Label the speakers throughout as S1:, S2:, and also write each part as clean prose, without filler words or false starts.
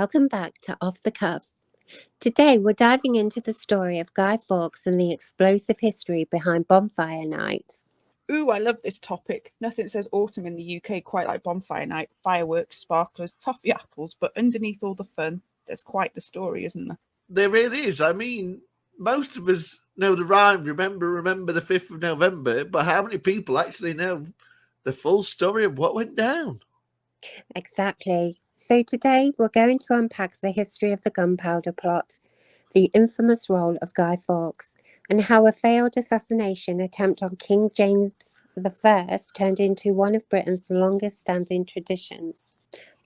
S1: welcome back to Off the Cuff. Today we're diving into the story of Guy Fawkes and the explosive history behind Bonfire Night.
S2: Ooh, I love this topic. Nothing says autumn in the UK quite like Bonfire Night. Fireworks, sparklers, toffee apples, but underneath all the fun, there's quite the story, isn't there?
S3: There really is. I mean, most of us know the rhyme, remember the 5th of November, but how many people actually know the full story of what went down?
S1: Exactly. So today we're going to unpack the history of the gunpowder plot, the infamous role of Guy Fawkes, and how a failed assassination attempt on King James I turned into one of Britain's longest-standing traditions.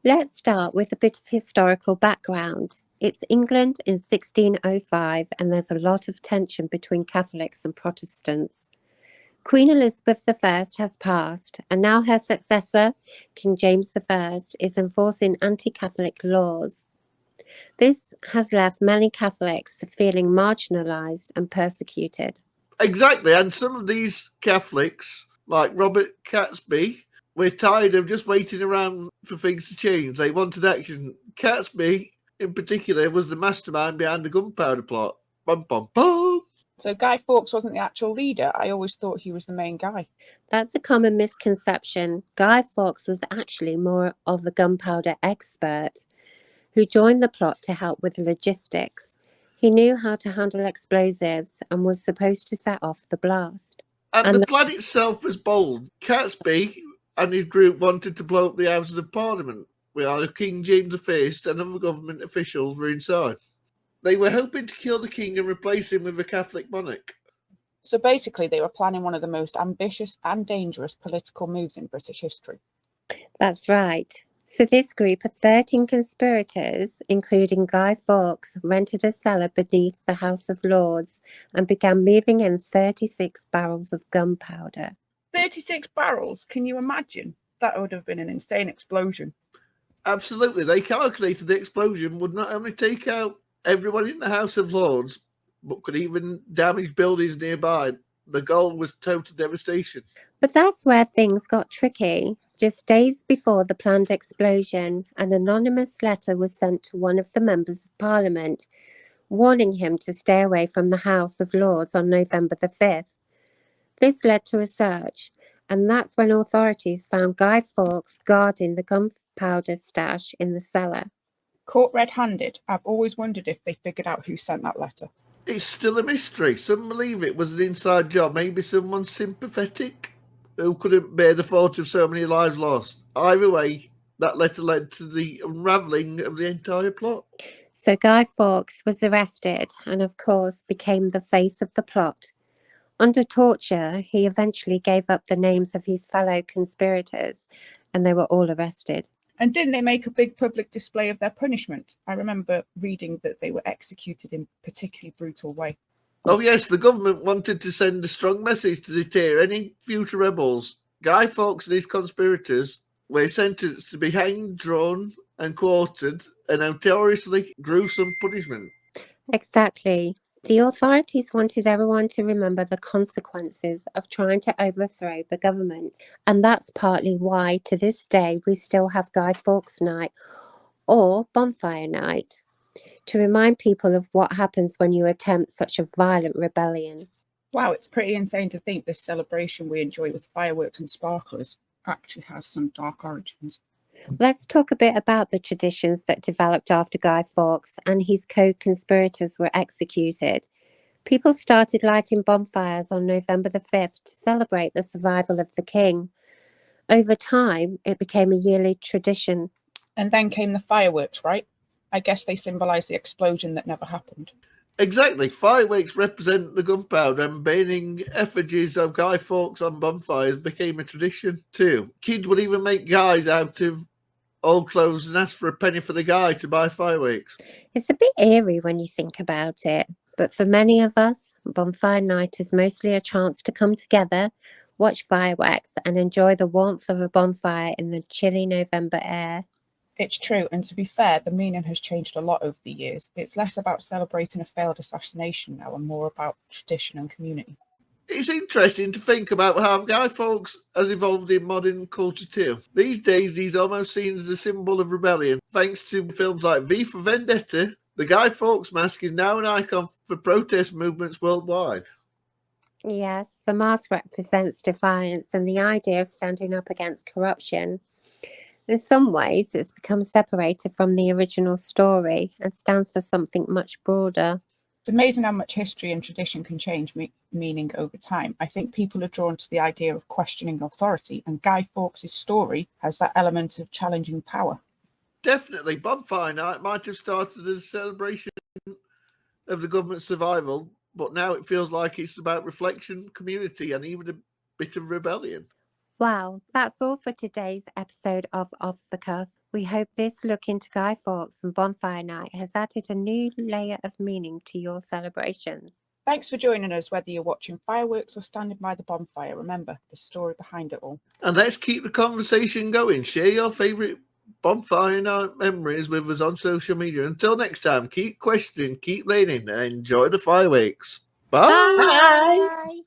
S1: Let's start with a bit of historical background. It's England in 1605, and there's a lot of tension between Catholics and Protestants. Queen Elizabeth I has passed, and now her successor, King James I, is enforcing anti-Catholic laws. This has left many Catholics feeling marginalised and persecuted.
S3: Exactly, and some of these Catholics, like Robert Catesby, were tired of just waiting around for things to change. They wanted action. Catesby, in particular, was the mastermind behind the gunpowder plot. Bum, bum, bum.
S2: So Guy Fawkes wasn't the actual leader. I always thought he was the main guy.
S1: That's a common misconception. Guy Fawkes was actually more of a gunpowder expert who joined the plot to help with logistics. He knew how to handle explosives and was supposed to set off the blast.
S3: And the plan itself was bold. Catesby and his group wanted to blow up the Houses of Parliament, where King James I and other government officials were inside. They were hoping to kill the king and replace him with a Catholic monarch.
S2: So basically, they were planning one of the most ambitious and dangerous political moves in British history.
S1: That's right. So this group of 13 conspirators, including Guy Fawkes, rented a cellar beneath the House of Lords and began moving in 36 barrels of gunpowder.
S2: 36 barrels? Can you imagine? That would have been an insane explosion.
S3: Absolutely. They calculated the explosion would not only take out everyone in the House of Lords, but could even damage buildings nearby. The goal was total devastation.
S1: But that's where things got tricky. Just days before the planned explosion, an anonymous letter was sent to one of the members of Parliament, warning him to stay away from the House of Lords on November the 5th. This led to a search, and that's when authorities found Guy Fawkes guarding the gunpowder stash in the cellar.
S2: Caught red-handed. I've always wondered if they figured out who sent that letter.
S3: It's still a mystery. Some believe it was an inside job. Maybe someone sympathetic who couldn't bear the thought of so many lives lost. Either way, that letter led to the unravelling of the entire plot.
S1: So Guy Fawkes was arrested and, of course, became the face of the plot. Under torture, he eventually gave up the names of his fellow conspirators, and they were all arrested.
S2: And didn't they make a big public display of their punishment? I remember reading that they were executed in a particularly brutal way.
S3: Oh yes, the government wanted to send a strong message to deter any future rebels. Guy Fawkes and his conspirators were sentenced to be hanged, drawn and quartered, a notoriously gruesome punishment.
S1: Exactly. The authorities wanted everyone to remember the consequences of trying to overthrow the government. And that's partly why, to this day, we still have Guy Fawkes Night or Bonfire Night, to remind people of what happens when you attempt such a violent rebellion.
S2: Wow, it's pretty insane to think this celebration we enjoy with fireworks and sparklers actually has some dark origins.
S1: Let's talk a bit about the traditions that developed after Guy Fawkes and his co-conspirators were executed. People started lighting bonfires on November the 5th to celebrate the survival of the king. Over time, it became a yearly tradition.
S2: And then came the fireworks, right? I guess they symbolise the explosion that never happened.
S3: Exactly. Fireworks represent the gunpowder, and burning effigies of Guy Fawkes on bonfires became a tradition too. Kids would even make guys out of old clothes and ask for a penny for the guy to buy fireworks.
S1: It's a bit eerie when you think about it, but for many of us, Bonfire Night is mostly a chance to come together, watch fireworks and enjoy the warmth of a bonfire in the chilly November air.
S2: It's true, and to be fair, the meaning has changed a lot over the years. It's less about celebrating a failed assassination now and more about tradition and community.
S3: It's interesting to think about how Guy Fawkes has evolved in modern culture too. These days, he's almost seen as a symbol of rebellion. Thanks to films like V for Vendetta, the Guy Fawkes mask is now an icon for protest movements worldwide.
S1: Yes, the mask represents defiance and the idea of standing up against corruption. In some ways, it's become separated from the original story and stands for something much broader.
S2: It's amazing how much history and tradition can change meaning over time. I think people are drawn to the idea of questioning authority, and Guy Fawkes' story has that element of challenging power.
S3: Definitely, Bonfire Night might have started as a celebration of the government's survival, but now it feels like it's about reflection, community, and even a bit of rebellion.
S1: Wow, that's all for today's episode of Off the Cuff. We hope this look into Guy Fawkes and Bonfire Night has added a new layer of meaning to your celebrations.
S2: Thanks for joining us, whether you're watching fireworks or standing by the bonfire. Remember the story behind it all.
S3: And let's keep the conversation going. Share your favourite Bonfire Night memories with us on social media. Until next time, keep questioning, keep learning, and enjoy the fireworks. Bye!
S1: Bye.